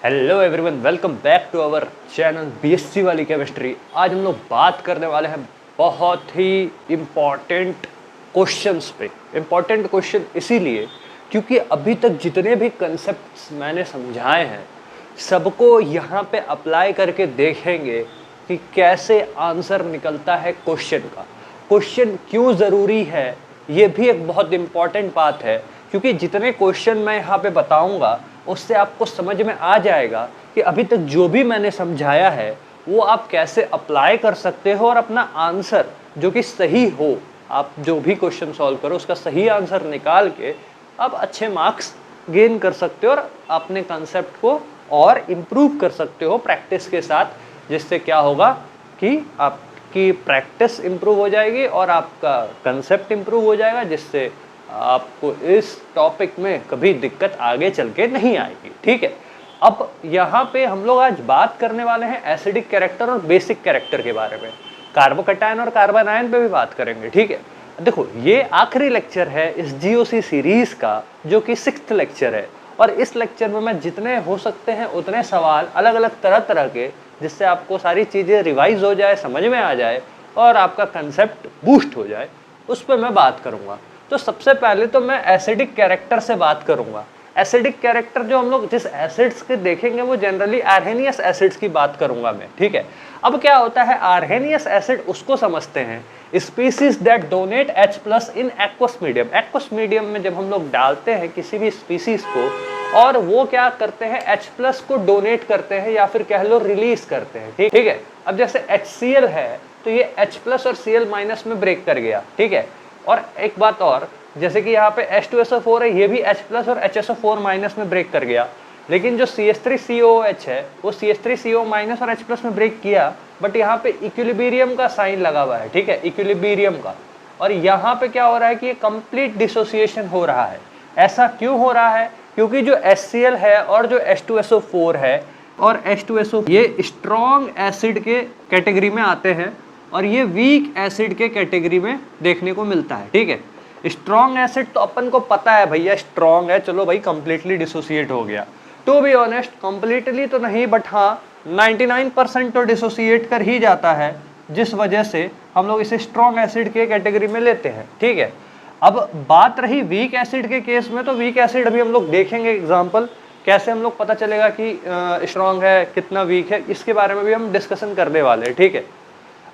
Hello everyone, welcome back to our channel BSc वाली chemistry. आज हम लोग बात करने वाले हैं बहुत ही इम्पॉर्टेंट क्वेश्चंस पे। इम्पॉर्टेंट क्वेश्चन इसीलिए क्योंकि अभी तक जितने भी कंसेप्ट्स मैंने समझाए हैं सबको यहाँ पे अप्लाई करके देखेंगे कि कैसे आंसर निकलता है क्वेश्चन का। क्वेश्चन क्यों ज़रूरी है ये भी एक बहुत इम्पॉर्टेंट बात है, क्योंकि जितने क्वेश्चन मैं यहाँ पे बताऊँगा उससे आपको समझ में आ जाएगा कि अभी तक जो भी मैंने समझाया है वो आप कैसे अप्लाई कर सकते हो और अपना आंसर जो कि सही हो, आप जो भी क्वेश्चन सॉल्व करो उसका सही आंसर निकाल के आप अच्छे मार्क्स गेन कर सकते हो और अपने कंसेप्ट को और इम्प्रूव कर सकते हो प्रैक्टिस के साथ, जिससे क्या होगा कि आपकी प्रैक्टिस इम्प्रूव हो जाएगी और आपका कंसेप्ट इम्प्रूव हो जाएगा, जिससे आपको इस टॉपिक में कभी दिक्कत आगे चल के नहीं आएगी। ठीक है, अब यहाँ पे हम लोग आज बात करने वाले हैं एसिडिक कैरेक्टर और बेसिक कैरेक्टर के बारे में। कार्बोकैटायन और कार्बन आयन पे भी बात करेंगे। ठीक है, देखो ये आखिरी लेक्चर है इस जीओसी सीरीज का, जो कि 6th लेक्चर है, और इस लेक्चर में मैं जितने हो सकते हैं उतने सवाल अलग अलग तरह के, जिससे आपको सारी चीज़ें रिवाइज हो जाए, समझ में आ जाए और आपका कंसेप्ट बूस्ट हो जाए, उस पर मैं बात करूँगा। तो सबसे पहले तो मैं एसिडिक कैरेक्टर से बात करूंगा। एसिडिक कैरेक्टर जो हम लोग जिस एसिड्स के देखेंगे वो जनरली आर्हेनियस एसिड्स की बात करूंगा मैं। ठीक है, अब क्या होता है आर्हेनियस एसिड, उसको समझते हैं species that donate H+ in aqueous medium. Aqueous medium में जब हम लोग डालते हैं किसी भी स्पीसीज को और वो क्या करते हैं H+ को डोनेट करते हैं या फिर कह लो रिलीज करते हैं। ठीक है, अब जैसे HCl है तो ये H+ और Cl- में ब्रेक कर गया। ठीक है, और एक बात और, जैसे कि यहाँ पे H2SO4 है, ये भी H+ और HSO4- में ब्रेक कर गया, लेकिन जो CH3COOH है वो CH3CO- और H+ में ब्रेक किया, बट यहाँ पे इक्विलिब्रियम का साइन लगा हुआ है। ठीक है, इक्विलिब्रियम का, और यहाँ पे क्या हो रहा है कि ये कंप्लीट डिसोसिएशन हो रहा है। ऐसा क्यों हो रहा है? क्योंकि जो HCl है और जो H2SO4 है और H2SO, ये स्ट्रॉन्ग एसिड के कैटेगरी में आते हैं और ये वीक एसिड के कैटेगरी में देखने को मिलता है। ठीक है, स्ट्रॉन्ग एसिड तो अपन को पता है भैया स्ट्रॉन्ग है, चलो भाई कंप्लीटली डिसोसिएट हो गया। टू बी ऑनेस्ट कंप्लीटली तो नहीं, बट हाँ 99% तो डिसोसिएट कर ही जाता है, जिस वजह से हम लोग इसे स्ट्रॉन्ग एसिड के कैटेगरी में लेते हैं। ठीक है, अब बात रही वीक एसिड के केस में, तो वीक एसिड अभी हम लोग देखेंगे एग्जाम्पल, कैसे हम लोग पता चलेगा कि स्ट्रॉन्ग है कितना वीक है, इसके बारे में भी हम डिस्कशन करने वाले हैं। ठीक है,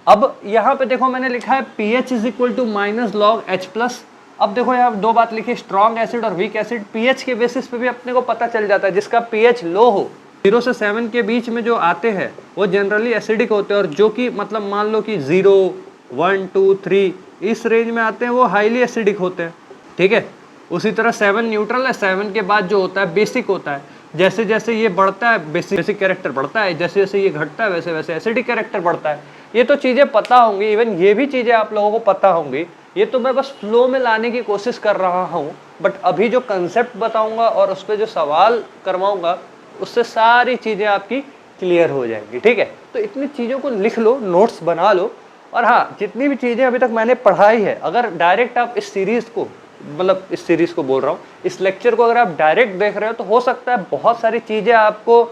अब यहाँ पे देखो मैंने लिखा है pH = -log H+। अब देखो यहाँ दो बात लिखी, स्ट्रॉन्ग एसिड और वीक एसिड। pH के बेसिस पे भी अपने को पता चल जाता है, जिसका pH लो हो 0 से 7 के बीच में जो आते हैं वो जनरली एसिडिक होते हैं, और जो कि मतलब मान लो कि 0, 1, 2, 3 इस रेंज में आते हैं वो हाईली एसिडिक होते हैं। ठीक है, उसी तरह 7 न्यूट्रल है, 7 के बाद जो होता है बेसिक होता है। जैसे जैसे ये बढ़ता है बेसिक कैरेक्टर बढ़ता है, जैसे जैसे ये घटता है वैसे वैसे एसिडिक कैरेक्टर बढ़ता है। ये तो चीज़ें पता होंगी, इवन ये भी चीज़ें आप लोगों को पता होंगी, ये तो मैं बस फ्लो में लाने की कोशिश कर रहा हूँ। बट अभी जो कंसेप्ट बताऊँगा और उस पर जो सवाल करवाऊँगा उससे सारी चीज़ें आपकी क्लियर हो जाएंगी। ठीक है, तो इतनी चीज़ों को लिख लो, नोट्स बना लो, और हाँ जितनी भी चीज़ें अभी तक मैंने पढ़ाई है, अगर डायरेक्ट आप इस सीरीज़ को, मतलब इस सीरीज़ को बोल रहा हूँ, इस लेक्चर को अगर आप डायरेक्ट देख रहे हो तो हो सकता है बहुत सारी चीज़ें आपको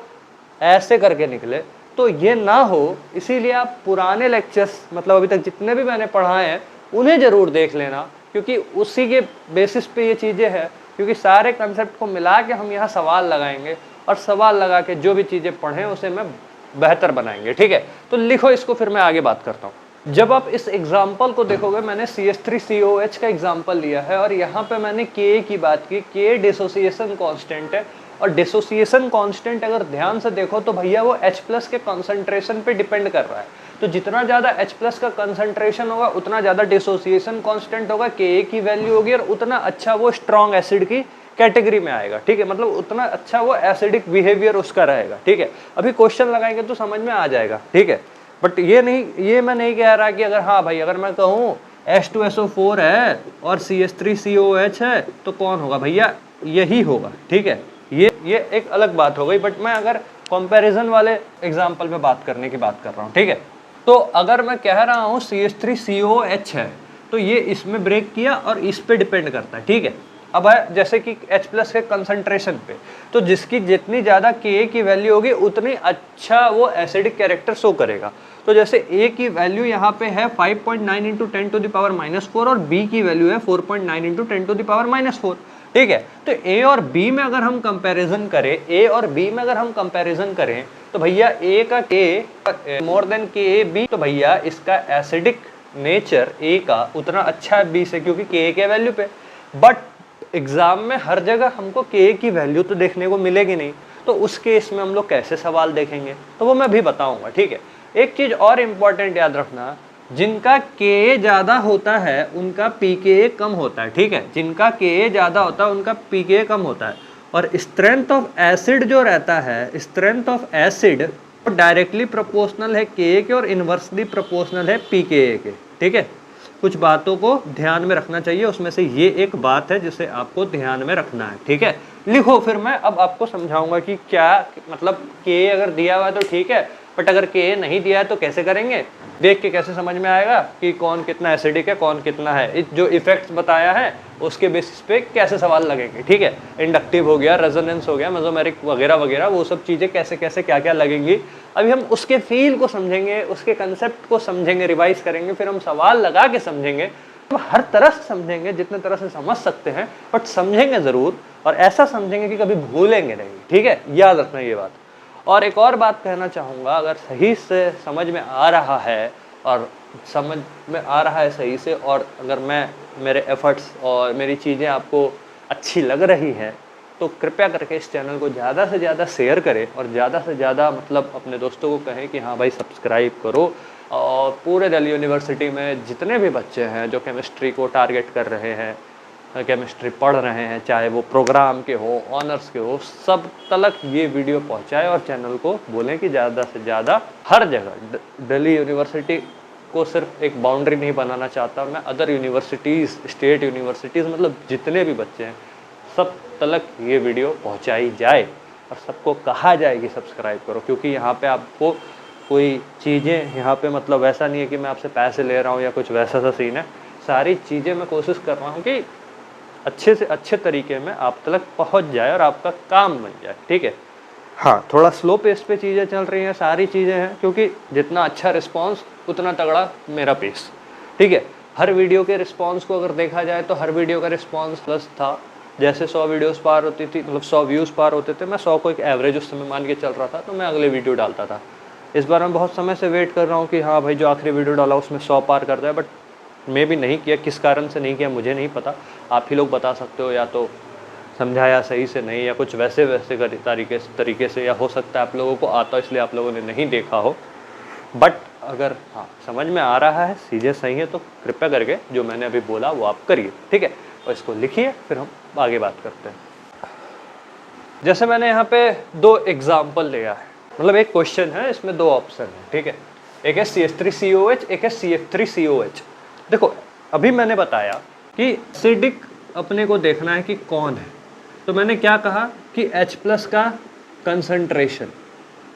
ऐसे करके निकले, तो ये ना हो, इसीलिए आप पुराने लेक्चर्स मतलब अभी तक जितने भी मैंने पढ़ाए हैं उन्हें ज़रूर देख लेना, क्योंकि उसी के बेसिस पे ये चीज़ें हैं। क्योंकि सारे कंसेप्ट को मिला के हम यहाँ सवाल लगाएंगे और सवाल लगा के जो भी चीज़ें पढ़ें उसे मैं बेहतर बनाएंगे। ठीक है, तो लिखो इसको, फिर मैं आगे बात करता हूँ। जब आप इस एग्जाम्पल को देखोगे, मैंने CH3COH का एग्जाम्पल लिया है और यहाँ पे मैंने Ka की बात की। Ka डिसोसिएशन कांस्टेंट है, और डिसोसिएशन कांस्टेंट अगर ध्यान से देखो तो भैया वो H+ के कंसंट्रेशन पे डिपेंड कर रहा है। तो जितना ज़्यादा H+ का कंसंट्रेशन होगा उतना ज़्यादा डिसोसिएशन कांस्टेंट होगा, Ka की वैल्यू होगी, और उतना अच्छा वो स्ट्रॉन्ग एसिड की कैटेगरी में आएगा। ठीक है, मतलब उतना अच्छा वो एसिडिक बिहेवियर उसका रहेगा। ठीक है, अभी क्वेश्चन लगाएंगे तो समझ में आ जाएगा। ठीक है, बट ये मैं नहीं कह रहा कि अगर हाँ भाई अगर मैं कहूँ H2SO4 है और CH3COH है तो कौन होगा भैया, यही होगा। ठीक है, ये एक अलग बात हो गई, बट मैं अगर कंपैरिजन वाले एग्जांपल में बात करने की बात कर रहा हूँ। ठीक है, तो अगर मैं कह रहा हूँ CH3COH है तो ये इसमें ब्रेक किया और इस पे डिपेंड करता है। ठीक है, अब है जैसे कि H+ के कंसंट्रेशन पे, तो जिसकी जितनी ज़्यादा Ka की वैल्यू होगी उतनी अच्छा वो एसिडिक कैरेक्टर शो करेगा। तो जैसे A की वैल्यू यहाँ पे है 5.9 इंटू 10⁻⁻4 और B की वैल्यू है 4.9 इंटू 10⁻⁻4। ठीक है, तो A और B में अगर हम कंपैरिजन करें, A और B में अगर हम कंपैरिजन करें तो भैया A का K मोर देन Kb, तो भैया इसका एसिडिक नेचर A का उतना अच्छा है B से, क्योंकि Ka के वैल्यू पे। बट एग्जाम में हर जगह हमको Ka की वैल्यू तो देखने को मिलेगी नहीं, तो उस केस में हम लोग कैसे सवाल देखेंगे तो वो मैं भी बताऊंगा। ठीक है, एक चीज और इम्पॉर्टेंट याद रखना, जिनका Ka ज्यादा होता है उनका pKa कम होता है। ठीक है, जिनका Ka ज्यादा होता है उनका pKa कम होता है। और स्ट्रेंथ ऑफ एसिड जो रहता है, strength of acid directly proportional है Ka के और इनवर्सली प्रोपोर्शनल है pKa के। ठीक है, कुछ बातों को ध्यान में रखना चाहिए, उसमें से ये एक बात है जिसे आपको ध्यान में रखना है। ठीक है, लिखो, फिर मैं अब आपको समझाऊंगा कि क्या मतलब Ka अगर दिया हुआ है तो ठीक है, बट अगर Ka नहीं दिया है तो कैसे करेंगे, देख के कैसे समझ में आएगा कि कौन कितना एसिडिक है कौन कितना है। जो इफेक्ट्स बताया है उसके बेसिस पे कैसे सवाल लगेंगे। ठीक है, इंडक्टिव हो गया, रेजोनेंस हो गया, मेसोमेरिक वगैरह वगैरह, वो सब चीज़ें कैसे कैसे क्या क्या लगेंगी, अभी हम उसके फील को समझेंगे, उसके कंसेप्ट को समझेंगे, रिवाइज करेंगे, फिर हम सवाल लगा के समझेंगे। तो हर तरह से समझेंगे, जितने तरह से समझ सकते हैं, बट समझेंगे ज़रूर, और ऐसा समझेंगे कि कभी भूलेंगे नहीं। ठीक है, याद रखना ये बात। और एक और बात कहना चाहूँगा, अगर सही से समझ में आ रहा है और समझ में आ रहा है सही से, और अगर मेरे एफर्ट्स और मेरी चीज़ें आपको अच्छी लग रही हैं, तो कृपया करके इस चैनल को ज़्यादा से ज़्यादा शेयर करें और ज़्यादा से ज़्यादा मतलब अपने दोस्तों को कहें कि हाँ भाई सब्सक्राइब करो। और पूरे दिल्ली यूनिवर्सिटी में जितने भी बच्चे हैं जो केमिस्ट्री को टारगेट कर रहे हैं, केमिस्ट्री पढ़ रहे हैं, चाहे वो प्रोग्राम के हो, ऑनर्स के हो, सब तक ये वीडियो पहुंचाएं और चैनल को बोलें कि ज़्यादा से ज़्यादा हर जगह, दिल्ली यूनिवर्सिटी को सिर्फ एक बाउंड्री नहीं बनाना चाहता मैं, अदर यूनिवर्सिटीज़, स्टेट यूनिवर्सिटीज़, मतलब जितने भी बच्चे हैं सब तक ये वीडियो पहुंचाई जाए और सबको कहा जाए कि सब्सक्राइब करो। क्योंकि यहाँ पे आपको कोई चीज़ें, यहाँ पे मतलब वैसा नहीं है कि मैं आपसे पैसे ले रहा हूँ या कुछ वैसा सा सीन है। सारी चीज़ें मैं कोशिश कर रहा हूँ कि अच्छे से अच्छे तरीके में आप तक पहुँच जाए और आपका काम बन जाए। ठीक है, हाँ, थोड़ा स्लो पेस पे चीज़ें चल रही हैं, सारी चीज़ें हैं, क्योंकि जितना अच्छा रिस्पॉन्स उतना तगड़ा मेरा पेस। ठीक है, हर वीडियो के रिस्पॉन्स को अगर देखा जाए तो हर वीडियो का रिस्पॉन्स प्लस था। जैसे 100 वीडियोस पार होती थी, मतलब 100 व्यूज़ पार होते थे, मैं 100 को एक एवरेज उस समय मान के चल रहा था, तो मैं अगले वीडियो डालता था। इस बार मैं बहुत समय से वेट कर रहा हूँ कि हाँ भाई जो आखिरी वीडियो डाला उसमें 100 पार कर जाए, बट मैं भी नहीं किया। किस कारण से नहीं किया मुझे नहीं पता, आप ही लोग बता सकते हो, या तो समझाया सही से नहीं, या कुछ वैसे तरीके से, या हो सकता है आप लोगों को आता इसलिए आप लोगों ने नहीं देखा हो। बट अगर हाँ समझ में आ रहा है, चीज़ें सही है, तो कृपया करके जो मैंने अभी बोला वो आप करिए। ठीक है, और इसको लिखिए, फिर हम आगे बात करते हैं। जैसे मैंने यहाँ पे 2 एग्जाम्पल लिया है, मतलब एक क्वेश्चन है, इसमें 2 ऑप्शन है। ठीक है, एक है CH3COH, एक है CF3COH। देखो, अभी मैंने बताया कि एसिडिक अपने को देखना है कि कौन है, तो मैंने क्या कहा कि H+ का कंसंट्रेशन,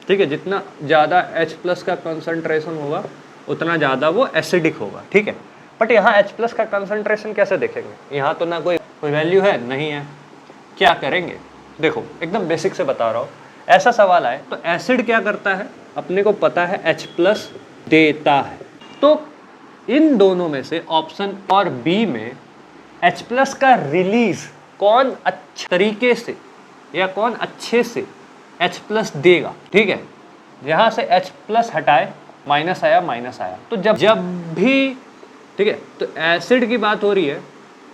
ठीक है, जितना ज़्यादा H+ का कंसंट्रेशन होगा उतना ज़्यादा वो एसिडिक होगा। ठीक है, बट यहाँ H+ का कंसंट्रेशन कैसे देखेंगे, यहाँ तो ना कोई वैल्यू है नहीं है, क्या करेंगे। देखो, एकदम बेसिक से बता रहा हूँ, ऐसा सवाल आए तो एसिड क्या करता है, अपने को पता है H+ देता है। तो इन दोनों में से ऑप्शन और बी में H+ का रिलीज कौन अच्छे तरीके से या कौन अच्छे से H+ देगा। ठीक है, यहाँ से H+ हटाए, माइनस आया, तो जब भी, ठीक है, तो एसिड की बात हो रही है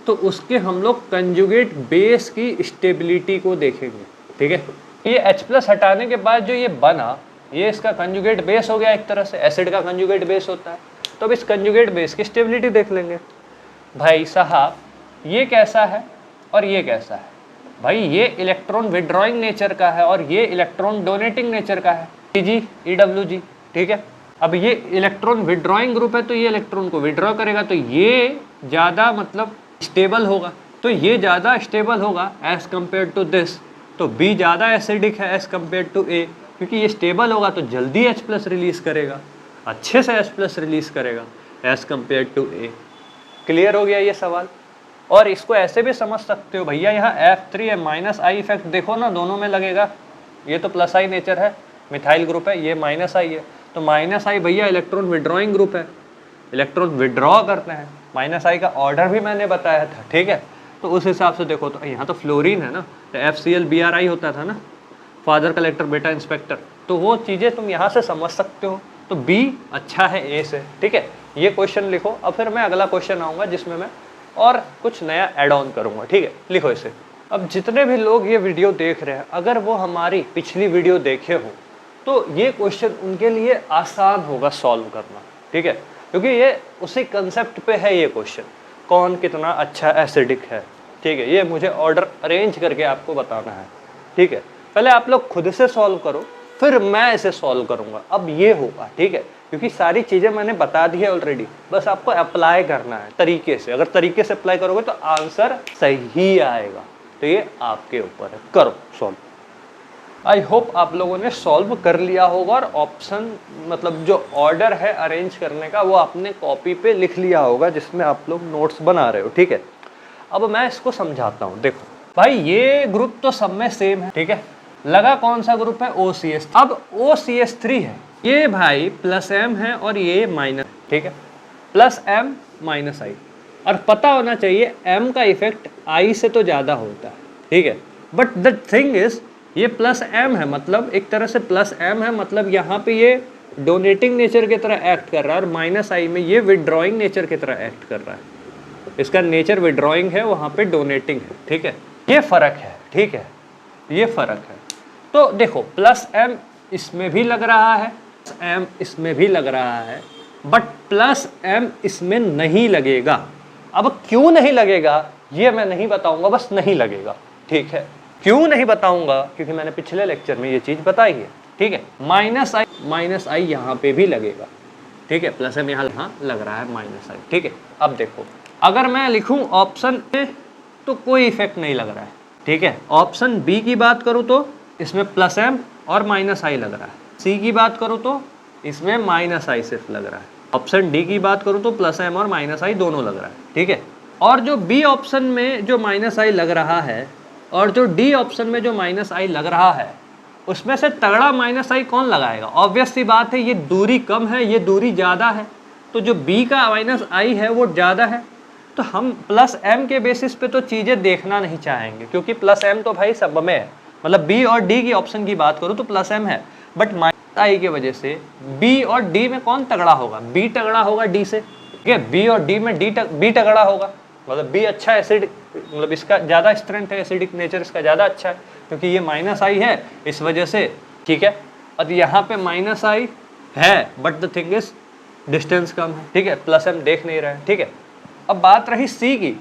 तो उसके हम लोग कंजुगेट बेस की स्टेबिलिटी को देखेंगे। ठीक है, ये H+ हटाने के बाद जो ये बना, ये इसका कंजुगेट बेस हो गया, एक तरह से एसिड का कंजुगेट बेस होता है, तो अब इस कंजुगेट बेस की स्टेबिलिटी देख लेंगे। भाई साहब, ये कैसा है और ये कैसा है, भाई ये इलेक्ट्रॉन विड्रॉइंग नेचर का है और ये इलेक्ट्रॉन डोनेटिंग नेचर का है, Eg EWG। ठीक है, अब ये इलेक्ट्रॉन विड्रॉइंग ग्रुप है तो ये इलेक्ट्रॉन को विड्रॉ करेगा, तो ये ज़्यादा मतलब स्टेबल होगा, तो ये ज़्यादा स्टेबल होगा एज कम्पेयर टू दिस। तो B ज़्यादा एसिडिक है एज कम्पेयर टू A, क्योंकि ये स्टेबल होगा तो जल्दी H+ रिलीज करेगा, अच्छे से H+ रिलीज करेगा as compared to A। Clear हो गया ये सवाल। और इसको ऐसे भी समझ सकते हो भैया, यहाँ F3 है, माइनस आई इफेक्ट देखो ना दोनों में लगेगा। ये तो प्लस आई नेचर है, मिथाइल ग्रुप है, ये माइनस आई है, तो माइनस आई भैया इलेक्ट्रॉन विड्रॉइंग ग्रुप है, इलेक्ट्रॉन विड्रॉ करते हैं। माइनस आई का ऑर्डर भी मैंने बताया था, ठीक है। तो उस हिसाब से देखो, तो यहाँ तो फ्लोरीन है ना, तो FCl होता था ना, फादर कलेक्टर बेटा इंस्पेक्टर, तो वो चीज़ें तुम यहाँ से समझ सकते हो। तो बी अच्छा है ए से, ठीक है। ये क्वेश्चन लिखो, अब फिर मैं अगला क्वेश्चन आऊँगा जिसमें मैं और कुछ नया ऐड ऑन करूँगा, ठीक है। लिखो इसे। अब जितने भी लोग ये वीडियो देख रहे हैं, अगर वो हमारी पिछली वीडियो देखे हो तो ये क्वेश्चन उनके लिए आसान होगा सॉल्व करना, ठीक है, क्योंकि ये उसी कंसेप्ट पे है ये क्वेश्चन, कौन कितना अच्छा एसिडिक है, ठीक है। ये मुझे ऑर्डर अरेंज करके आपको बताना है, ठीक है। पहले आप लोग खुद से सॉल्व करो, फिर मैं इसे सॉल्व करूँगा। अब ये होगा, ठीक है, क्योंकि सारी चीज़ें मैंने बता दी है ऑलरेडी, बस आपको अप्लाई करना है तरीके से। अगर तरीके से अप्लाई करोगे तो आंसर सही आएगा, तो ये आपके ऊपर है, करो सॉल्व। आई होप आप लोगों ने सॉल्व कर लिया होगा और ऑप्शन मतलब जो ऑर्डर है अरेंज करने का वो आपने कॉपी पे लिख लिया होगा जिसमें आप लोग नोट्स बना रहे हो, ठीक है। अब मैं इसको समझाता हूँ। देखो भाई, ये ग्रुप तो सब में सेम है, ठीक है। लगा कौन सा ग्रुप है, OCH। अब OCH3 है, ये भाई प्लस M है और ये माइनस, ठीक है, प्लस M माइनस I। और पता होना चाहिए M का इफेक्ट I से तो ज़्यादा होता है, ठीक है। बट द थिंग इज ये प्लस M है, मतलब एक तरह से प्लस M है, मतलब यहाँ पे ये डोनेटिंग नेचर की तरह एक्ट कर रहा है, और माइनस I में ये विड्रॉइंग नेचर की तरह एक्ट कर रहा है। इसका नेचर विड्रॉइंग है, वहाँ पे डोनेटिंग है, ठीक है। ये फ़र्क है, ठीक है, ये फ़र्क है। तो देखो प्लस M इसमें भी लग रहा है, M इसमें भी लग रहा है, बट प्लस M इसमें नहीं लगेगा। अब क्यों नहीं लगेगा ये मैं नहीं बताऊंगा, बस नहीं लगेगा, ठीक है। क्यों नहीं बताऊंगा, क्योंकि मैंने पिछले लेक्चर में ये चीज़ बताई है, ठीक है। माइनस आई यहाँ पे भी लगेगा, ठीक है, प्लस M यहाँ लग रहा है माइनस आई, ठीक है। अब देखो, अगर मैं लिखूँ ऑप्शन ए तो कोई इफेक्ट नहीं लग रहा है, ठीक है। ऑप्शन बी की बात करूँ तो इसमें प्लस M और माइनस आई लग रहा है। सी की बात करूँ तो इसमें माइनस आई सिर्फ लग रहा है। ऑप्शन डी की बात करूँ तो प्लस M और माइनस आई दोनों लग रहा है, ठीक है। और जो बी ऑप्शन में जो माइनस आई लग रहा है और जो डी ऑप्शन में जो माइनस आई लग रहा है, उसमें से तगड़ा माइनस आई कौन लगाएगा? ऑब्वियस सी बात है, ये दूरी कम है, ये दूरी ज़्यादा है, तो जो बी का माइनस आई है वो ज़्यादा है। तो हम प्लस M के बेसिस पे तो चीज़ें देखना नहीं चाहेंगे, क्योंकि प्लस M तो भाई सब में है। मतलब बी और डी की ऑप्शन की बात करूँ तो प्लस M है, बट माइनस आई की वजह से बी और डी में कौन तगड़ा होगा? बी तगड़ा होगा डी से, ठीक है। बी और डी में बी तगड़ा होगा, मतलब बी अच्छा एसिडिक, मतलब इसका ज़्यादा स्ट्रेंथ है, एसिडिक नेचर इसका ज़्यादा अच्छा है, क्योंकि ये माइनस आई है इस वजह से, ठीक है। और यहाँ पे माइनस आई है, but the thing is distance कम है, ठीक है, प्लस M देख नहीं रहे हैं, ठीक है। अब बात रही सी की,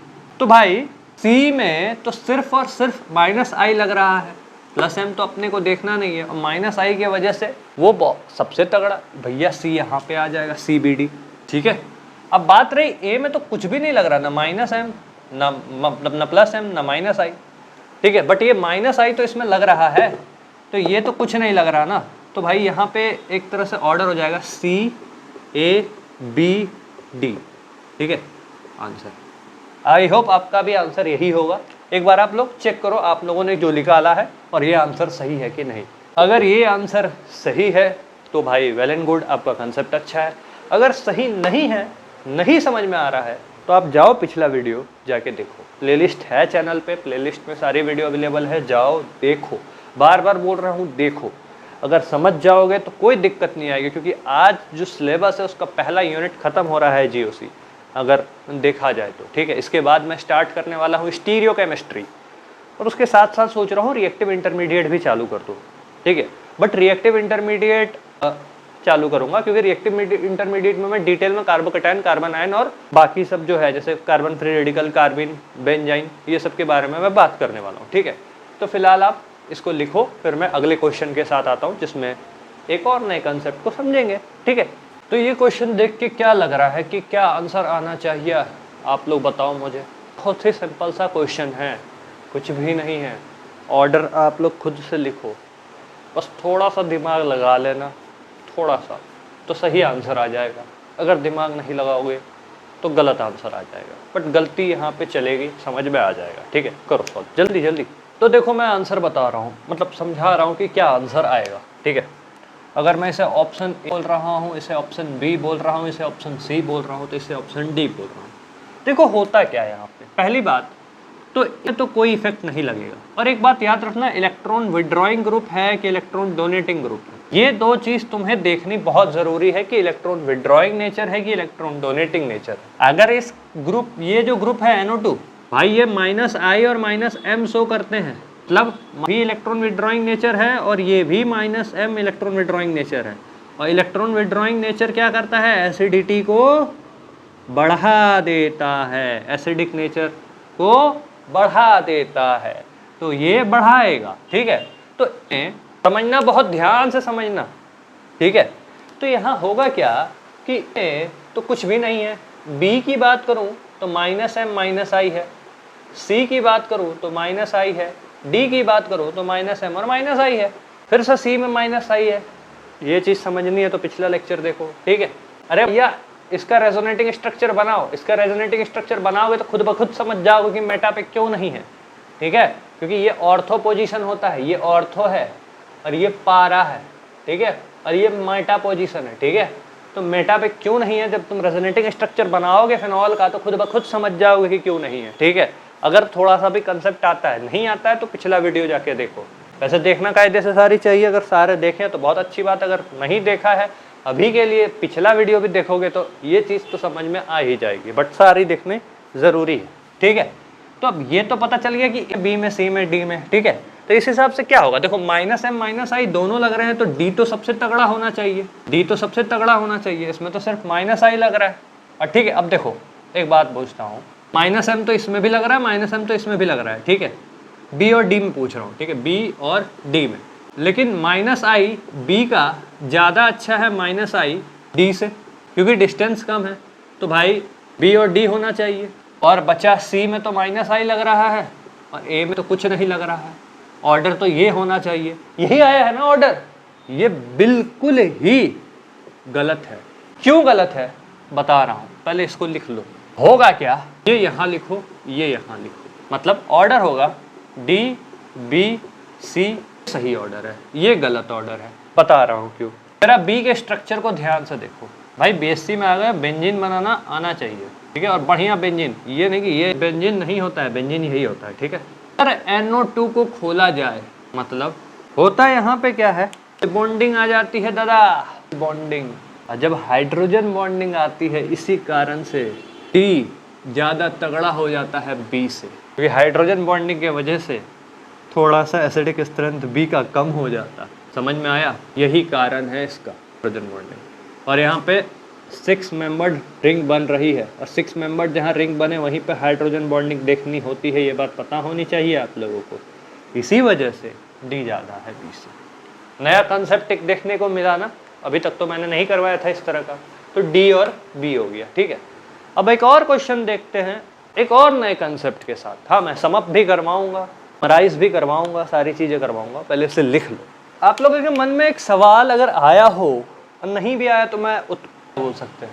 तो भाई सी में तो सिर्फ और सिर्फ माइनस आई लग रहा है, प्लस M तो अपने को देखना नहीं है, और माइनस आई की वजह से वो सबसे तगड़ा भैया सी यहाँ पे आ जाएगा, CBD, ठीक है। अब बात रही ए में, तो कुछ भी नहीं लग रहा, ना माइनस M ना मतलब ना प्लस M ना माइनस आई, ठीक है। बट ये माइनस आई तो इसमें लग रहा है, तो ये तो कुछ नहीं लग रहा ना, तो भाई यहाँ पे एक तरह से ऑर्डर हो जाएगा CABD, ठीक है आंसर। आई होप आपका भी आंसर यही होगा। एक बार आप लोग चेक करो आप लोगों ने जो निकाला है और ये आंसर सही है कि नहीं। अगर ये आंसर सही है तो भाई वेल एंड गुड, आपका कंसेप्ट अच्छा है। अगर सही नहीं है, नहीं समझ में आ रहा है, तो आप जाओ पिछला वीडियो जाके देखो, प्लेलिस्ट है चैनल पे, प्लेलिस्ट में सारी वीडियो अवेलेबल है, जाओ देखो। बार बार बोल रहा हूँ देखो, अगर समझ जाओगे तो कोई दिक्कत नहीं आएगी, क्योंकि आज जो सिलेबस है उसका पहला यूनिट ख़त्म हो रहा है GOC, अगर देखा जाए तो, ठीक है। इसके बाद मैं स्टार्ट करने वाला हूँ स्टीरियो केमिस्ट्री, और उसके साथ साथ सोच रहा हूँ रिएक्टिव इंटरमीडिएट भी चालू कर दूँ, ठीक है। बट रिएक्टिव इंटरमीडिएट चालू करूँगा, क्योंकि रिएक्टिव इंटरमीडिएट में मैं डिटेल में कार्बोकैटायन, कार्बन आयन और बाकी सब जो है, जैसे कार्बन फ्री रेडिकल, कार्बिन, बेंजाइन, ये सब के बारे में मैं बात करने वाला हूँ, ठीक है। तो फिलहाल आप इसको लिखो, फिर मैं अगले क्वेश्चन के साथ आता हूँ जिसमें एक और नए कंसेप्ट को समझेंगे, ठीक है। तो ये क्वेश्चन देख के क्या लग रहा है कि क्या आंसर आना चाहिए, आप लोग बताओ मुझे। बहुत ही सिंपल सा क्वेश्चन है, कुछ भी नहीं है। ऑर्डर आप लोग खुद से लिखो, बस थोड़ा सा दिमाग लगा लेना, थोड़ा सा, तो सही आंसर आ जाएगा। अगर दिमाग नहीं लगाओगे तो गलत आंसर आ जाएगा, बट गलती यहाँ पे चलेगी, समझ में आ जाएगा। ठीक है, करो सॉल्व जल्दी जल्दी। तो देखो मैं आंसर बता रहा हूँ, मतलब समझा रहा हूँ कि क्या आंसर आएगा। ठीक है, अगर मैं इसे ऑप्शन ए बोल रहा हूँ, इसे ऑप्शन बी बोल रहा हूँ, इसे ऑप्शन सी बोल रहा हूँ, तो इसे ऑप्शन डी बोल रहा हूँ। देखो होता क्या है यहाँ पे, पहली बात तो ये तो कोई इफेक्ट नहीं लगेगा। और एक बात याद रखना, इलेक्ट्रॉन विड्रॉइंग ग्रुप है कि इलेक्ट्रॉन डोनेटिंग ग्रुप है, ये दो चीज तुम्हें देखनी बहुत जरूरी है कि इलेक्ट्रॉन विड्रॉइंग नेचर है कि इलेक्ट्रॉन डोनेटिंग नेचर है। अगर इस ग्रुप, ये जो ग्रुप है NO2 भाई, ये -I और -M शो करते हैं, मतलब भी इलेक्ट्रॉन विड्रॉइंग नेचर है और ये भी -M इलेक्ट्रॉन विड्रॉइंग नेचर है। और इलेक्ट्रॉन विड्रॉइंग नेचर क्या करता है, एसिडिटी को बढ़ा देता है, एसिडिक नेचर को बढ़ा देता है, तो ये बढ़ाएगा। ठीक है, तो समझना, बहुत ध्यान से समझना। ठीक है, तो यहाँ होगा क्या कि ए तो कुछ भी नहीं है, बी की बात करूँ तो -M -I है, सी की बात करूँ तो -I है, डी की बात करूँ तो -M और -I है, फिर से सी में -I है। ये चीज़ समझनी है तो पिछला लेक्चर देखो। ठीक है, अरे भैया इसका रेजोनेटिंग स्ट्रक्चर बनाओ, इसका रेजोनेटिंग स्ट्रक्चर बनाओगे तो खुद ब खुद समझ जाओगे कि मेटा पे क्यों नहीं है। ठीक है, क्योंकि ये ऑर्थो पोजीशन होता है, ये ऑर्थो है और ये पारा है। ठीक है, और ये मेटा पोजीशन है। ठीक है, तो मेटा पे क्यों नहीं है, जब तुम रेजोनेटिंग स्ट्रक्चर बनाओगे फिनॉल का तो खुद ब खुद समझ जाओगे कि क्यों नहीं है। ठीक है, अगर थोड़ा सा भी कंसेप्ट आता है, नहीं आता है तो पिछला वीडियो जाके देखो। वैसे देखना कायदे से सारी चाहिए, अगर सारे देखें तो बहुत अच्छी बात, अगर नहीं देखा है अभी के लिए पिछला वीडियो भी देखोगे तो ये चीज़ तो समझ में आ ही जाएगी, बट सारी देखने ज़रूरी है। ठीक है, तो अब ये तो पता चल गया कि बी में, सी में, डी में। ठीक है, तो इस हिसाब से क्या होगा, देखो -M -I दोनों लग रहे हैं तो डी तो सबसे तगड़ा होना चाहिए, डी तो सबसे तगड़ा होना चाहिए, इसमें तो सिर्फ -I लग रहा है। और ठीक है, अब देखो एक बात पूछता हूँ, -M तो इसमें भी लग रहा है, -M तो इसमें भी लग रहा है। ठीक है, बी और डी में पूछ रहा हूँ। ठीक है, बी और डी में, लेकिन -I बी का ज़्यादा अच्छा है -I डी से, क्योंकि डिस्टेंस कम है, तो भाई बी और डी होना चाहिए। और बचा सी में तो -I लग रहा है और ए में तो कुछ नहीं लग रहा है, ऑर्डर तो ये होना चाहिए, यही आया है ना ऑर्डर। ये बिल्कुल ही गलत है। क्यों गलत है बता रहा हूँ, पहले इसको लिख लो। होगा क्या, ये यहाँ लिखो, ये यहाँ लिखो, मतलब ऑर्डर होगा DBC सही ऑर्डर है, ये गलत ऑर्डर है। बता रहा हूँ क्यों। मेरा बी के स्ट्रक्चर को ध्यान से देखो भाई, BSc में आ गया, बेंजीन बनाना आना चाहिए। ठीक है, और बढ़िया बेंजीन, ये नहीं कि ये बेंजीन नहीं होता है, बेंजीन यही होता है। ठीक है, अगर NO2 को खोला जाए, मतलब होता है यहाँ पे क्या है, बॉन्डिंग आ जाती है दादा, बॉन्डिंग। और जब हाइड्रोजन बॉन्डिंग आती है, इसी कारण से डी ज़्यादा तगड़ा हो जाता है बी से, क्योंकि हाइड्रोजन बॉन्डिंग के वजह से थोड़ा सा एसिडिक स्ट्रेंथ बी का कम हो जाता। समझ में आया, यही कारण है इसका, हाइड्रोजन बॉन्डिंग। और यहाँ पे 6 मेंबर्ड रिंग बन रही है, और 6 मेंबर्ड जहाँ रिंग बने वहीं पे हाइड्रोजन बॉन्डिंग देखनी होती है, ये बात पता होनी चाहिए आप लोगों को। इसी वजह से डी ज़्यादा है बी से। नया कंसेप्ट एक देखने को मिला ना, अभी तक तो मैंने नहीं करवाया था इस तरह का, तो डी और बी हो गया। ठीक है, अब एक और क्वेश्चन देखते हैं एक और नए कंसेप्ट के साथ। हाँ, मैं समअप भी करवाऊंगा, समराइज भी करवाऊंगा, सारी चीज़ें करवाऊंगा, पहले इसे लिख लो। आप लोगों के मन में एक सवाल अगर आया हो और नहीं भी आया तो मैं बोल सकते हैं,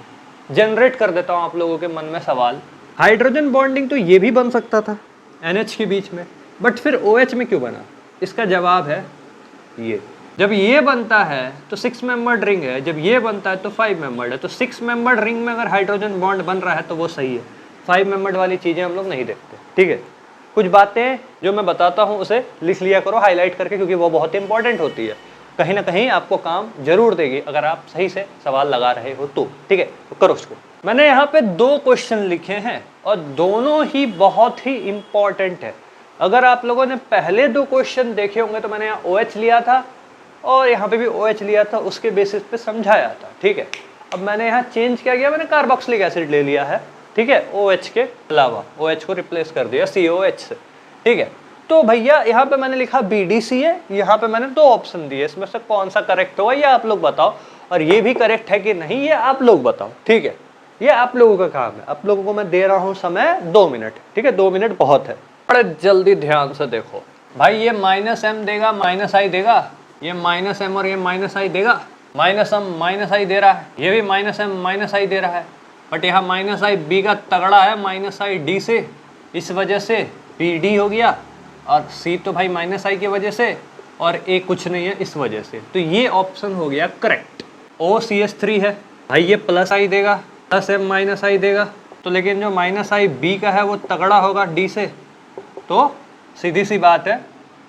जनरेट कर देता हूँ आप लोगों के मन में सवाल। हाइड्रोजन बॉन्डिंग तो ये भी बन सकता था NH के बीच में, बट फिर OH में क्यों बना? इसका जवाब है ये, जब ये बनता है तो 6 मेंबर्ड रिंग है, जब ये बनता है तो 5 मेंबर्ड है। तो 6 मेंबर्ड रिंग में अगर हाइड्रोजन बॉन्ड बन रहा है तो वो सही है, 5 मेंबर्ड वाली चीज़ें हम लोग नहीं देखते। ठीक है, कुछ बातें जो मैं बताता हूँ उसे लिख लिया करो हाईलाइट करके, क्योंकि वो बहुत इंपॉर्टेंट होती है, कहीं ना कहीं आपको काम जरूर देगी अगर आप सही से सवाल लगा रहे हो तो। ठीक है, तो करो उसको। मैंने यहाँ पे 2 क्वेश्चन लिखे हैं और दोनों ही बहुत ही इंपॉर्टेंट है। अगर आप लोगों ने पहले 2 क्वेश्चन देखे होंगे तो मैंने यहाँ OH लिया था और यहाँ पे भी OH लिया था, उसके बेसिस पे समझाया था। ठीक है, अब मैंने यहाँ चेंज क्या किया, मैंने कार्बोक्सिलिक एसिड ले लिया है। ठीक है, OH के अलावा OH को रिप्लेस कर दिया COH से। ठीक है, तो भैया यहाँ पे मैंने लिखा BDC है, यहाँ पे मैंने 2 ऑप्शन दिए, इसमें से कौन सा करेक्ट होगा ये आप लोग बताओ, और ये भी करेक्ट है कि नहीं ये आप लोग बताओ। ठीक है, ये आप लोगों का काम है। आप लोगों को मैं दे रहा हूँ समय 2 मिनट। ठीक है, 2 मिनट बहुत है। बड़े जल्दी ध्यान से देखो भाई, ये -M देगा -I देगा, ये -M और ये -I देगा, -M -I दे रहा है, ये भी -M -I दे रहा है, बट यहाँ माइनस आई बी का तगड़ा है माइनस आई डी से, इस वजह से बी डी हो गया, और सी तो भाई माइनस आई की वजह से, और ए कुछ नहीं है इस वजह से। तो ये ऑप्शन हो गया करेक्ट। ओ सी एस थ्री है भाई, ये प्लस आई देगा, प्लस एम माइनस आई देगा, तो लेकिन जो माइनस आई बी का है वो तगड़ा होगा डी से, तो सीधी सी बात है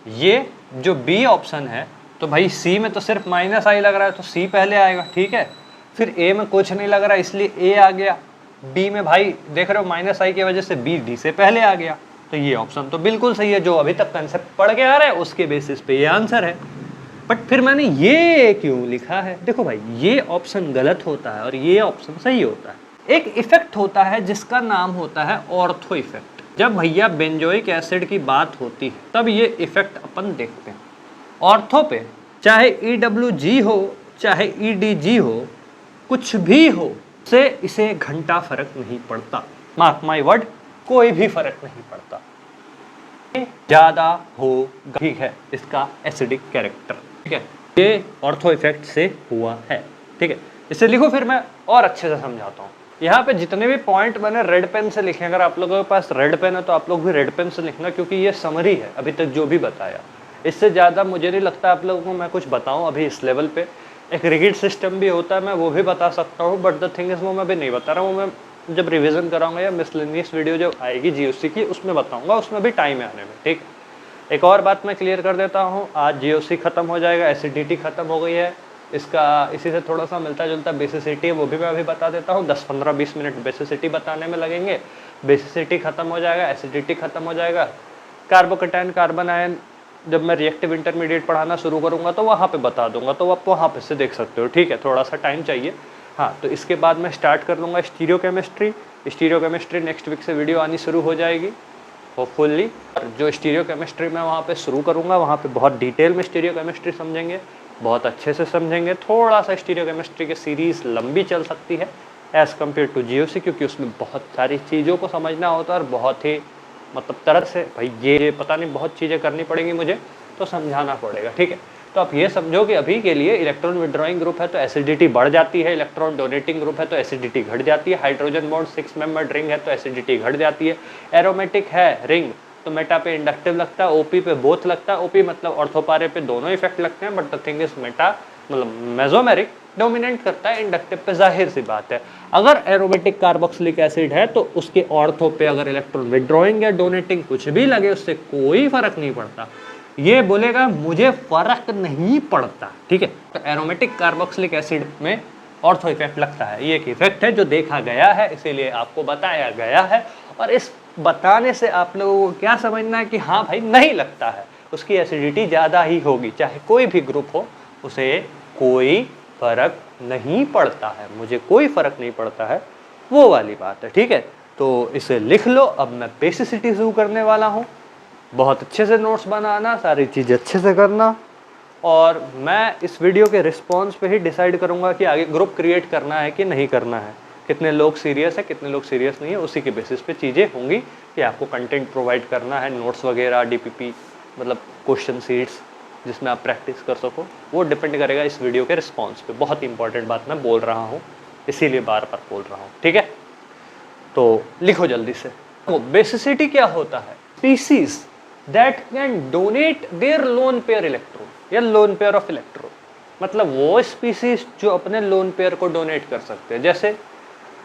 ये जो बी ऑप्शन है, तो भाई सी में तो सिर्फ माइनस आई लग रहा है तो सी पहले आएगा, ठीक है। फिर ए में कुछ नहीं लग रहा इसलिए ए आ गया, बी में भाई देख रहे हो माइनस आई की वजह से बी डी से पहले आ गया, तो ये ऑप्शन तो बिल्कुल सही है। जो अभी तक कंसेप्ट पढ़ के आ रहा है उसके बेसिस पे ये आंसर है। बट फिर मैंने ये क्यों लिखा है? देखो भाई ये ऑप्शन गलत होता है और ये ऑप्शन सही होता है। एक इफेक्ट होता है जिसका नाम होता है ऑर्थो इफेक्ट। जब भैया बेंजोइक एसिड की बात होती है तब ये इफेक्ट अपन देखते हैं। ऑर्थो पे चाहे EWG हो चाहे EDG हो, कुछ भी हो, से इसे घंटा फर्क नहीं पड़ता। मार्क माय वर्ड, कोई भी फर्क नहीं पड़ता। ज्यादा हो ठीक है इसका एसिडिक कैरेक्टर, ठीक है, ये ऑर्थो इफेक्ट से हुआ है, ठीक है। इसे लिखो फिर मैं और अच्छे से समझाता हूँ। यहाँ पे जितने भी पॉइंट मैंने रेड पेन से लिखे, अगर आप लोगों के पास रेड पेन है तो आप लोग भी रेड पेन से लिखना, क्योंकि ये समरी है अभी तक जो भी बताया। इससे ज़्यादा मुझे नहीं लगता आप लोगों को मैं कुछ बताऊँ अभी इस लेवल पे। एक रिगिड सिस्टम भी होता है, मैं वो भी बता सकता हूँ, बट द थिंग इज वो मैं अभी नहीं बता रहा हूँ। मैं जब रिवीजन कराऊंगा या मिसलेनियस वीडियो जब आएगी GOC की उसमें बताऊंगा, उसमें भी टाइम है आने में, ठीक। एक और बात मैं क्लियर कर देता हूँ, आज GOC खत्म हो जाएगा, एसिडिटी खत्म हो गई है, इसका इसी से थोड़ा सा मिलता जुलता बेसिसिटी है, वो भी मैं अभी बता देता हूँ। 10-15-20 मिनट बेसिसिटी बताने में लगेंगे। बेसिसिटी खत्म हो जाएगा, एसिडिटी खत्म हो जाएगा। कार्बोकेटायन कार्बन आयन जब मैं रिएक्टिव इंटरमीडिएट पढ़ाना शुरू करूँगा तो वहाँ पे बता दूंगा, तो आप वहाँ पे से देख सकते हो, ठीक है। थोड़ा सा टाइम चाहिए, हाँ। तो इसके बाद मैं स्टार्ट कर दूंगा स्टीरियो केमिस्ट्री नेक्स्ट वीक से वीडियो आनी शुरू हो जाएगी होपफुली। और जो स्टीरियो केमिस्ट्री मैं वहाँ पे शुरू करूँगा, वहाँ पे बहुत डिटेल में स्टीरियो केमिस्ट्री समझेंगे, बहुत अच्छे से समझेंगे। थोड़ा सा स्टीरियो केमिस्ट्री की सीरीज़ लंबी चल सकती है एज़ कम्पेयर टू GOC, क्योंकि उसमें बहुत सारी चीज़ों को समझना होता है और बहुत ही मतलब तरह से भाई ये पता नहीं बहुत चीज़ें करनी पड़ेंगी मुझे, तो समझाना पड़ेगा, ठीक है। तो आप ये समझो कि अभी के लिए इलेक्ट्रॉन विड्रॉइंग ग्रुप है तो एसिडिटी बढ़ जाती है, इलेक्ट्रॉन डोनेटिंग ग्रुप है तो एसिडिटी घट जाती है, हाइड्रोजन बॉन्ड 6 मेंबर्ड रिंग है तो एसिडिटी घट जाती है, एरोमेटिक है रिंग तो मेटा पे इंडक्टिव लगता है, OP पे बोथ लगता है। OP मतलब ऑर्थोपारे पे दोनों इफेक्ट लगते हैं, but the thing is Meta मतलब मेसोमेरिक डोमिनेट करता है, इंडक्टिव पे जाहिर सी बात है। अगर एरोमेटिक कार्बोक्सिलिक एसिड है तो उसके ऑर्थो पे अगर इलेक्ट्रॉन विड्रॉइंग या डोनेटिंग कुछ भी लगे उससे कोई फर्क नहीं पड़ता। ये बोलेगा मुझे फर्क नहीं पड़ता, ठीक है। तो एरोमेटिक कार्बोक्सिलिक एसिड में ऑर्थो इफेक्ट लगता है, ये एक इफेक्ट है जो देखा गया है, इसीलिए आपको बताया गया है। और इस बताने से आप लोगों को क्या समझना है कि हाँ भाई नहीं लगता है, उसकी एसिडिटी ज़्यादा ही होगी, चाहे कोई भी ग्रुप हो, उसे कोई फर्क नहीं पड़ता है, मुझे कोई फर्क नहीं पड़ता है, वो वाली बात है, ठीक है। तो इसे लिख लो। अब मैं बेसिसिटी शुरू करने वाला हूँ, बहुत अच्छे से नोट्स बनाना, सारी चीज़ अच्छे से करना, और मैं इस वीडियो के रिस्पॉन्स पे ही डिसाइड करूँगा कि आगे ग्रुप क्रिएट करना है कि नहीं करना है, कितने लोग सीरियस है कितने लोग सीरियस नहीं है, उसी के बेसिस पे चीज़ें होंगी कि आपको कंटेंट प्रोवाइड करना है, नोट्स वगैरह, DPP मतलब क्वेश्चन सीट्स जिसमें आप प्रैक्टिस कर सको, वो डिपेंड करेगा इस वीडियो के रिस्पॉन्स पे। बहुत इंपॉर्टेंट बात मैं बोल रहा हूँ, इसीलिए बार बार बोल रहा हूँ, ठीक है। तो लिखो जल्दी से। तो बेसिसिटी क्या होता है? Species that can donate there lone pair electron या लोन पेयर ऑफ इलेक्ट्रॉन, मतलब वो स्पीसीज जो अपने लोन पेयर को डोनेट कर सकते हैं। जैसे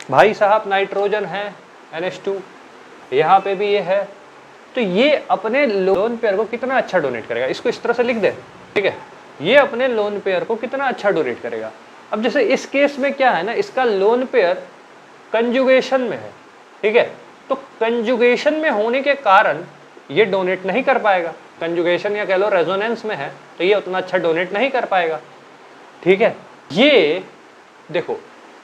भाई साहब नाइट्रोजन है NH2, यहाँ पे भी ये है, तो ये अपने लोन पेयर को कितना अच्छा डोनेट करेगा। इसको इस तरह से लिख दे, ठीक है, ये अपने लोन पेयर को कितना अच्छा डोनेट करेगा। अब जैसे इस केस में क्या है ना, इसका लोन पेयर कंजुगेशन में है, ठीक है, तो कंजुगेशन में होने के कारण ये डोनेट नहीं कर पाएगा। कंजुगेशन या कह लो रेजोनेंस में है तो ये उतना अच्छा डोनेट नहीं कर पाएगा, ठीक है। ये देखो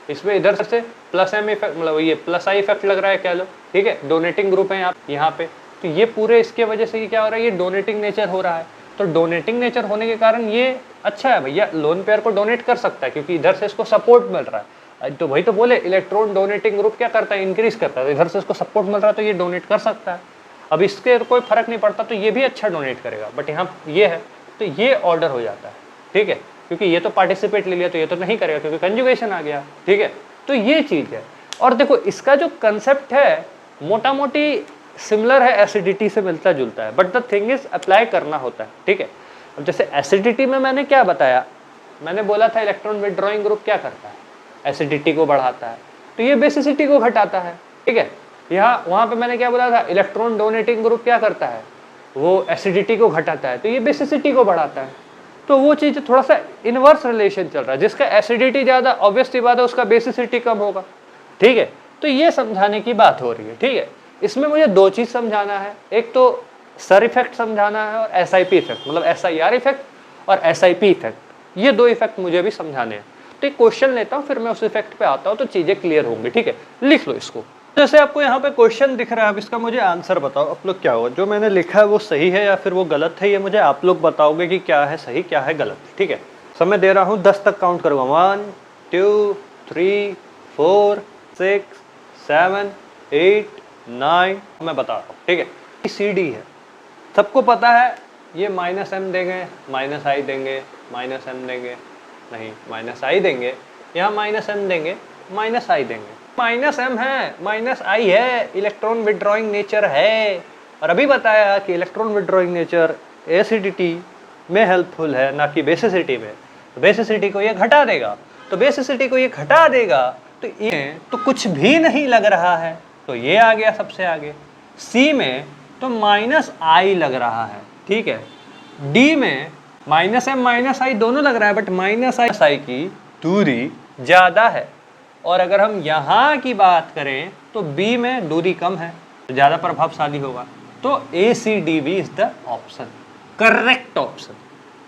इसमें इधर से प्लस M इफेक्ट मतलब ये प्लस I इफेक्ट लग रहा है कह लो, ठीक है, डोनेटिंग ग्रुप है यहाँ पे, तो ये पूरे इसके वजह से क्या हो रहा है, ये डोनेटिंग नेचर हो रहा है। तो डोनेटिंग नेचर होने के कारण ये अच्छा है भैया, लोन पेयर को डोनेट कर सकता है क्योंकि इधर से इसको सपोर्ट मिल रहा है। तो वही तो बोले इलेक्ट्रॉन डोनेटिंग ग्रुप क्या करता है, इंक्रीज करता है, तो इधर से इसको सपोर्ट मिल रहा है तो ये डोनेट कर सकता है। अब इसके कोई फर्क नहीं पड़ता तो ये भी अच्छा डोनेट करेगा, बट यहाँ ये है तो ये ऑर्डर हो जाता है, ठीक है, क्योंकि ये तो पार्टिसिपेट ले लिया तो ये तो नहीं करेगा क्योंकि कंजुगेशन आ गया, ठीक है। तो ये चीज़ है। और देखो इसका जो कंसेप्ट है मोटा मोटी सिमिलर है, एसिडिटी से मिलता जुलता है, but the thing is apply करना होता है, ठीक है। अब जैसे एसिडिटी में मैंने क्या बताया, मैंने बोला था इलेक्ट्रॉन विड्रॉइंग ग्रुप क्या करता है, एसिडिटी को बढ़ाता है, तो ये बेसिसिटी को घटाता है, ठीक है। यहाँ वहाँ पे मैंने क्या बोला था, इलेक्ट्रॉन डोनेटिंग ग्रुप क्या करता है, वो एसिडिटी को घटाता है, तो ये बेसिसिटी को बढ़ाता है। तो वो चीज़ थोड़ा सा इनवर्स रिलेशन चल रहा है, जिसका एसिडिटी ज़्यादा ऑब्वियस सी बात है उसका बेसिसिटी कम होगा, ठीक है। तो ये समझाने की बात हो रही है, ठीक है। इसमें मुझे दो चीज़ समझाना है, एक तो सर इफेक्ट समझाना है और एसआईपी इफेक्ट, मतलब SIR इफेक्ट और SIP इफेक्ट, ये दो इफेक्ट मुझे भी समझाने हैं। तो एक क्वेश्चन लेता हूँ, फिर मैं उस इफेक्ट पे आता हूँ, तो चीज़ें क्लियर होंगी, ठीक है। लिख लो इसको। जैसे आपको यहाँ पे क्वेश्चन दिख रहा है, अब इसका मुझे आंसर बताओ आप लोग क्या होगा, जो मैंने लिखा है वो सही है या फिर वो गलत है, ये मुझे आप लोग बताओगे कि क्या है सही क्या है गलत, ठीक है। समय दे रहा हूँ, 10 तक काउंट करूँगा, 1 2 3 4 6 7 8 9, मैं बता रहा हूँ, ठीक है। CD है, सबको पता है, ये -m देंगे, -i देंगे, -m देंगे, नहीं -i देंगे, यहाँ -m देंगे, -i देंगे, -m है, -i है, इलेक्ट्रॉन विड्रॉइंग नेचर है। और अभी बताया कि इलेक्ट्रॉन विड्रॉइंग नेचर एसिडिटी में हेल्पफुल है, ना कि बेसिसिटी में। तो बेसिसिटी को ये घटा देगा, तो बेसिसिटी को ये घटा देगा, तो ये तो कुछ भी नहीं लग रहा है, तो ये आ गया सबसे आगे। C में तो -i लग रहा है, ठीक है। D में -m -i दोनों लग रहा है, बट -i की दूरी ज़्यादा है। और अगर हम यहाँ की बात करें तो B में दूरी कम है, तो ज़्यादा प्रभावशाली होगा। तो ACDB is the option, correct option,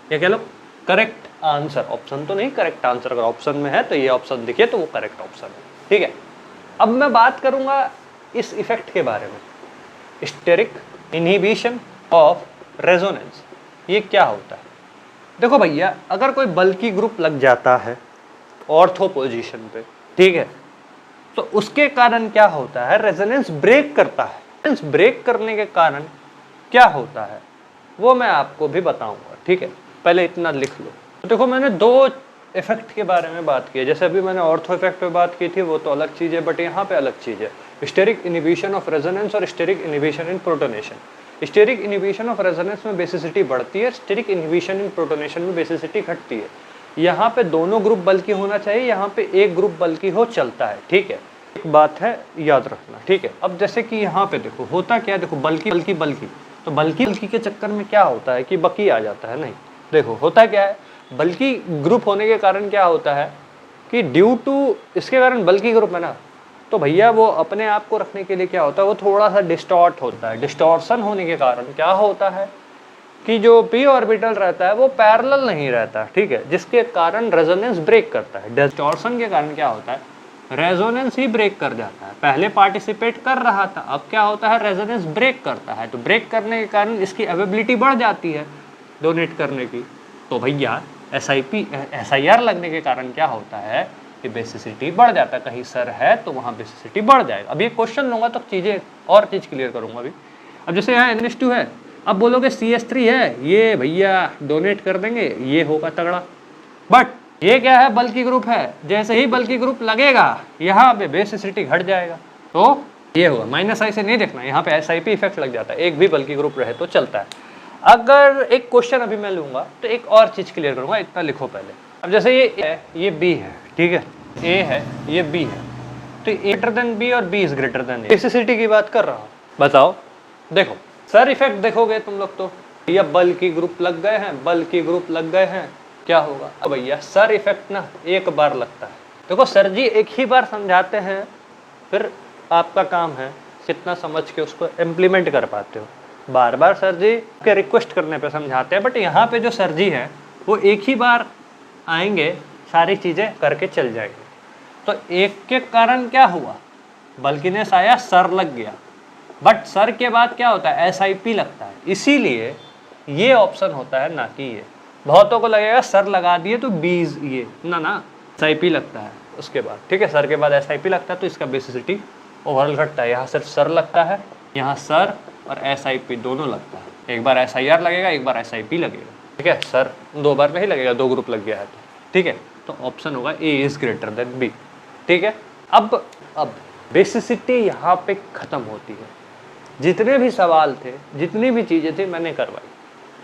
क्या कह लो, करेक्ट आंसर। ऑप्शन तो नहीं, करेक्ट आंसर। अगर ऑप्शन में है तो ये ऑप्शन दिखे तो वो करेक्ट ऑप्शन है, ठीक है। अब मैं बात करूँगा इस इफेक्ट के बारे में, स्टेरिक इनहिबिशन ऑफ रेजोनेंस, ये क्या होता है। देखो भैया, अगर कोई बल्की ग्रुप लग जाता है ऑर्थो पोजीशन पे, ठीक है, तो उसके कारण क्या होता है, रेजोनेंस ब्रेक करता है। रेजोनेंस ब्रेक करने के कारण क्या होता है वो मैं आपको भी बताऊंगा, ठीक है। पहले इतना लिख लो। तो देखो, मैंने दो इफेक्ट के बारे में बात की है, जैसे अभी मैंने ऑर्थो इफेक्ट पे बात की थी, वो तो अलग चीज़ है, बट यहाँ पे अलग चीज़ है, स्टेरिक इनहिबिशन ऑफ रेजोनेंस और steric inhibition in protonation. Steric inhibition of resonance में बेसिसिटी बढ़ती है, स्टेरिक इनहिबिशन इन प्रोटोनेशन में बेसिसिटी घटती है। यहाँ पे दोनों ग्रुप बल्कि होना चाहिए, यहाँ पे एक ग्रुप बल्कि हो चलता है, ठीक है। एक बात है याद रखना, ठीक है। अब जैसे कि यहाँ पे देखो होता क्या है, देखो बल्कि बल्कि बल्कि, तो बल्कि के चक्कर में क्या होता है कि बकी आ जाता है, नहीं, देखो होता क्या है, बल्कि ग्रुप होने के कारण क्या होता है कि ड्यू टू इसके कारण बल्कि ग्रुप है ना, तो भैया वो अपने आप को रखने के लिए क्या होता है, वो थोड़ा सा डिस्टॉर्ट होता है। डिस्टॉर्शन होने के कारण क्या होता है कि जो p ऑर्बिटल रहता है वो पैरेलल नहीं रहता, ठीक है, जिसके कारण रेजोनेंस ब्रेक करता है। डिस्टॉर्शन के कारण क्या होता है, रेजोनेंस ही ब्रेक कर जाता है। पहले पार्टिसिपेट कर रहा था, अब क्या होता है, रेजोनेंस ब्रेक करता है, तो ब्रेक करने के कारण इसकी अवेबिलिटी बढ़ जाती है डोनेट करने की। तो भैया SIR लगने के कारण क्या होता है कि बेसिसिटी बढ़ जाता है। कहीं सर है तो वहाँ बेसिसिटी बढ़ जाएगा। अब ये क्वेश्चन लूँगा तो चीज़ें और चीज़ क्लियर करूँगा अभी। अब जैसे यहाँ NH2 है, अब बोलोगे CH3 है, ये भैया डोनेट कर देंगे, ये होगा तगड़ा, बट ये क्या है, बल्कि ग्रुप है। जैसे ही बल्कि ग्रुप लगेगा यहाँ पे बेसिसिटी घट जाएगा, तो ये होगा। -i से नहीं देखना, यहाँ पे SIP इफेक्ट लग जाता है, एक भी बल्कि ग्रुप रहे तो चलता है। अगर एक क्वेश्चन अभी मैं लूँगा तो एक और चीज़ क्लियर करूँगा, इतना लिखो पहले। अब जैसे ये A है, ये B है, ठीक है, A है, ये B है, तो A ग्रेटर देन B और B is greater than A। Basicity की बात कर रहा हूँ, बताओ। देखो सर इफेक्ट देखोगे तुम लोग, तो भैया बल्कि ग्रुप लग गए हैं, बल्कि ग्रुप लग गए हैं, क्या होगा। अब भैया सर इफेक्ट ना एक बार लगता है। देखो सर जी एक ही बार समझाते हैं, फिर आपका काम है कितना समझ के उसको इम्प्लीमेंट कर पाते हो। बार बार सर जी के रिक्वेस्ट करने पे समझाते हैं, बट यहाँ पे जो सर जी हैं वो एक ही बार आएंगे, सारी चीज़ें करके चल जाएंगे। तो एक के कारण क्या हुआ, बल्किनेस आया, सर लग गया, बट सर के बाद क्या होता है, SIP लगता है। इसीलिए ये ऑप्शन होता है, ना कि ये। बहुतों को लगेगा सर लगा दिए तो बीज, ये ना SIP लगता है उसके बाद, ठीक है। सर के बाद SIP लगता है तो इसका बेसिसिटी ओवरऑल घटता है। यहाँ सिर्फ सर लगता है, यहाँ सर और SIP दोनों लगता है। एक बार SIR लगेगा, एक बार SIP लगेगा, ठीक है। सर दो बार नहीं लगेगा, दो ग्रुप लग गया है तो, ठीक है। तो ऑप्शन होगा A is greater than B, ठीक है। अब अब बेसिसिटी यहाँ पे ख़त्म होती है। जितने भी सवाल थे, जितनी भी चीज़ें थी, मैंने करवाई।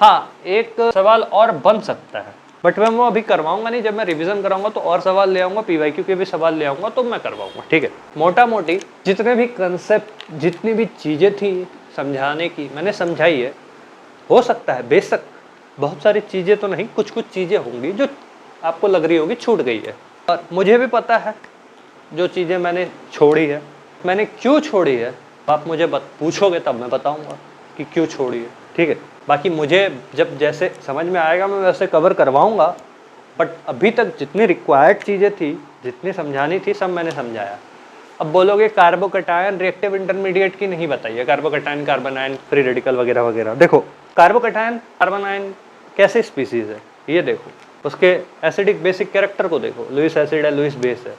हाँ, एक सवाल और बन सकता है, बट मैं वो अभी करवाऊंगा नहीं। जब मैं रिवीजन कराऊंगा तो और सवाल ले आऊँगा, PYQ के भी सवाल ले आऊँगा, तो मैं करवाऊंगा, ठीक है। मोटा मोटी जितने भी कंसेप्ट, जितनी भी चीज़ें थी समझाने की, मैंने समझाई है। हो सकता है बेशक बहुत सारी चीज़ें तो नहीं, कुछ कुछ चीज़ें होंगी जो आपको लग रही होगी छूट गई है, और मुझे भी पता है जो चीज़ें मैंने छोड़ी है, मैंने क्यों छोड़ी है। आप मुझे पूछोगे तब मैं बताऊंगा कि क्यों छोड़ी है, ठीक है। बाकी मुझे जब जैसे समझ में आएगा मैं वैसे कवर करवाऊंगा, बट अभी तक जितनी रिक्वायर्ड चीज़ें थी, जितनी समझानी थी, सब मैंने समझाया। अब बोलोगे कार्बोकटायन रिएक्टिव इंटरमीडिएट की नहीं बताइए, carbocation, carbon ion, free radical वगैरह वगैरह। देखो कार्बोकटायन, कार्बन आयन कैसे स्पीसीज है ये देखो, उसके एसिडिक बेसिक कैरेक्टर को देखो, लुईस एसिड है, लुईस बेस है,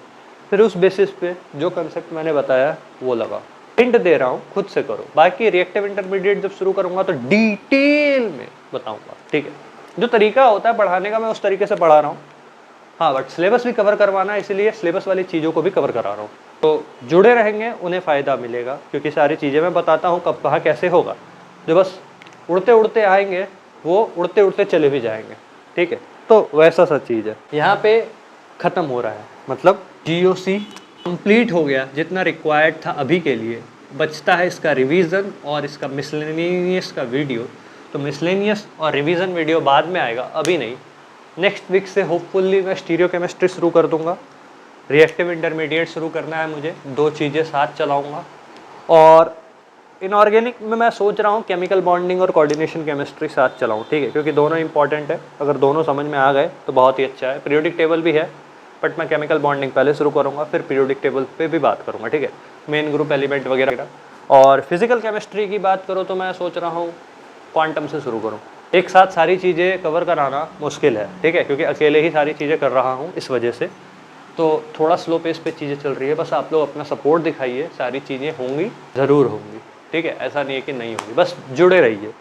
फिर उस बेसिस पे जो कंसेप्ट मैंने बताया वो लगा। हिंट दे रहा हूँ, खुद से करो। बाकी रिएक्टिव इंटरमीडिएट जब शुरू करूंगा तो डिटेल में बताऊंगा, ठीक है। जो तरीका होता है पढ़ाने का मैं उस तरीके से पढ़ा रहा हूँ। हाँ, बट सिलेबस भी कवर करवाना है, इसीलिए सिलेबस वाली चीज़ों को भी कवर करा रहा हूँ। तो जुड़े रहेंगे, उन्हें फ़ायदा मिलेगा, क्योंकि सारी चीज़ें मैं बताता हूँ कब कहाँ कैसे होगा। जो बस उड़ते उड़ते आएंगे वो उड़ते उड़ते चले भी जाएंगे, ठीक है। तो वैसा सा चीज़ है। यहाँ पे ख़त्म हो रहा है, मतलब GOC कंप्लीट हो गया जितना रिक्वायर्ड था अभी के लिए। बचता है इसका रिवीजन और इसका मिसलेनियस का वीडियो। तो मिसलेनियस और रिवीजन वीडियो बाद में आएगा, अभी नहीं। नेक्स्ट वीक से होपफुली मैं स्टीरियोकेमिस्ट्री शुरू कर दूंगा, रिएक्टिव इंटरमीडिएट शुरू करना है मुझे, 2 चीज़ें साथ चलाऊंगा। और इनऑर्गेनिक में मैं सोच रहा हूँ केमिकल बॉन्डिंग और कोऑर्डिनेशन केमिस्ट्री साथ चलाऊँ, ठीक है, क्योंकि दोनों इंपॉर्टेंट है। अगर दोनों समझ में आ गए तो बहुत ही अच्छा है। पीरियोडिक टेबल भी है, बट मैं केमिकल बॉन्डिंग पहले शुरू करूँगा, फिर पीरियोडिक टेबल पे भी बात करूँगा, ठीक है, मेन ग्रुप एलिमेंट वगैरह। और फिजिकल केमिस्ट्री की बात करो तो मैं सोच रहा हूँ क्वांटम से शुरू करूँ। एक साथ सारी चीज़ें कवर कराना मुश्किल है, ठीक है, क्योंकि अकेले ही सारी चीज़ें कर रहा हूँ इस वजह से। तो थोड़ा स्लो पेस पे चीज़ें चल रही है, बस आप लोग अपना सपोर्ट दिखाइए, सारी चीज़ें होंगी, ज़रूर होंगी, ठीक है। ऐसा नहीं है कि नहीं होगी, बस जुड़े रहिए।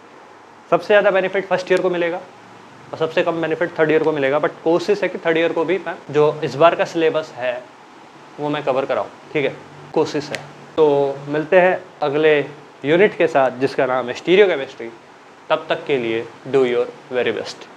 सबसे ज़्यादा बेनिफिट फर्स्ट ईयर को मिलेगा और सबसे कम बेनिफिट थर्ड ईयर को मिलेगा, बट कोशिश है कि थर्ड ईयर को भी मैं जो इस बार का सिलेबस है वो मैं कवर कराऊँ, ठीक है, कोशिश है। तो मिलते हैं अगले यूनिट के साथ जिसका नाम है स्टीरियोकेमिस्ट्री। तब तक के लिए डू योर वेरी बेस्ट।